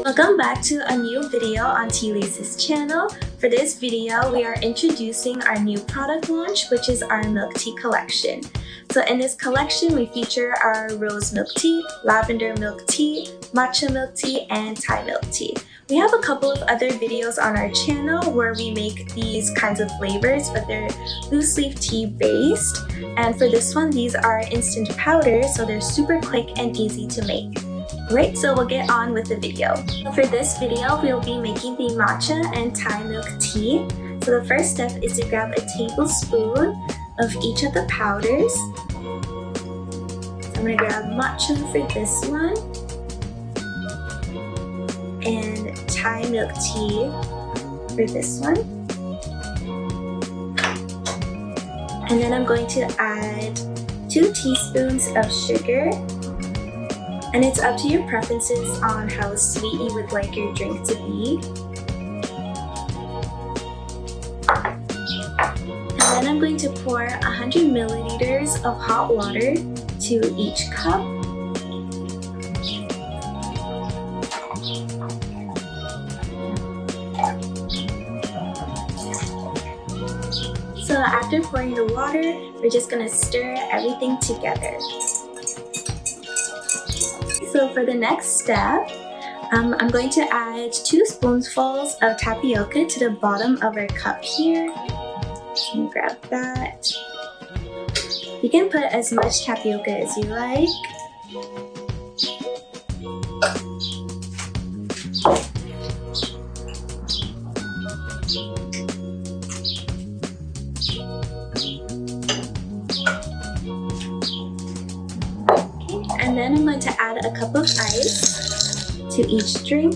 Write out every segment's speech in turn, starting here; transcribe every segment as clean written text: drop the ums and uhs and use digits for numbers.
Welcome back to a new video on Tealise's channel. For this video, we are introducing our new product launch, which is our milk tea collection. So in this collection, we feature our rose milk tea, lavender milk tea, matcha milk tea, and Thai milk tea. We have a couple of other videos on our channel where we make these kinds of flavors, but they're loose leaf tea based. And for this one, these are instant powders, so they're super quick and easy to make. Great, so we'll get on with the video. For this video, we'll be making the matcha and Thai milk tea. So the first step is to grab a tablespoon of each of the powders. So I'm going to grab matcha for this one, and Thai milk tea for this one. And then I'm going to add 2 teaspoons of sugar. And it's up to your preferences on how sweet you would like your drink to be. And then I'm going to pour 100 milliliters of hot water to each cup. So after pouring the water, we're just going to stir everything together. So for the next step, I'm going to add 2 spoonfuls of tapioca to the bottom of our cup here. So I'm gonna grab that. You can put as much tapioca as you like. And then I'm going to add a cup of ice to each drink.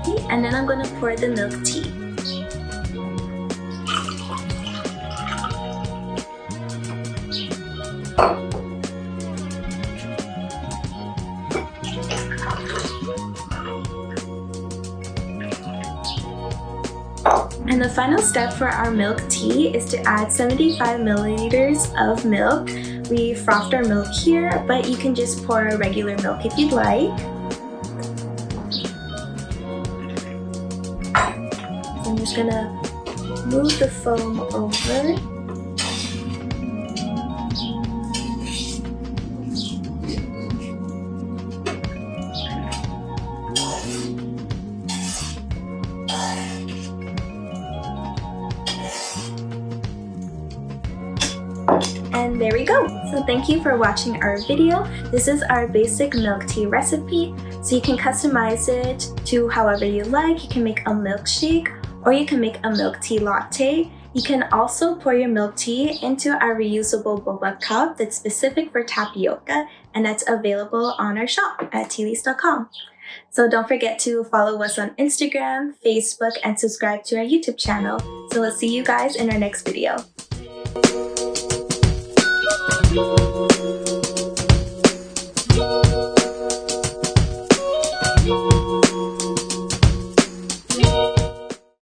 Okay, and then I'm going to pour the milk tea. And the final step for our milk tea is to add 75 milliliters of milk. We frothed our milk here, but you can just pour regular milk if you'd like. So I'm just gonna move the foam over. And there we go. So thank you for watching our video. This is our basic milk tea recipe. So you can customize it to however you like. You can make a milkshake or you can make a milk tea latte. You can also pour your milk tea into our reusable boba cup that's specific for tapioca, and that's available on our shop at tealise.com. So don't forget to follow us on Instagram, Facebook, and subscribe to our YouTube channel. So we'll see you guys in our next video. Thank you.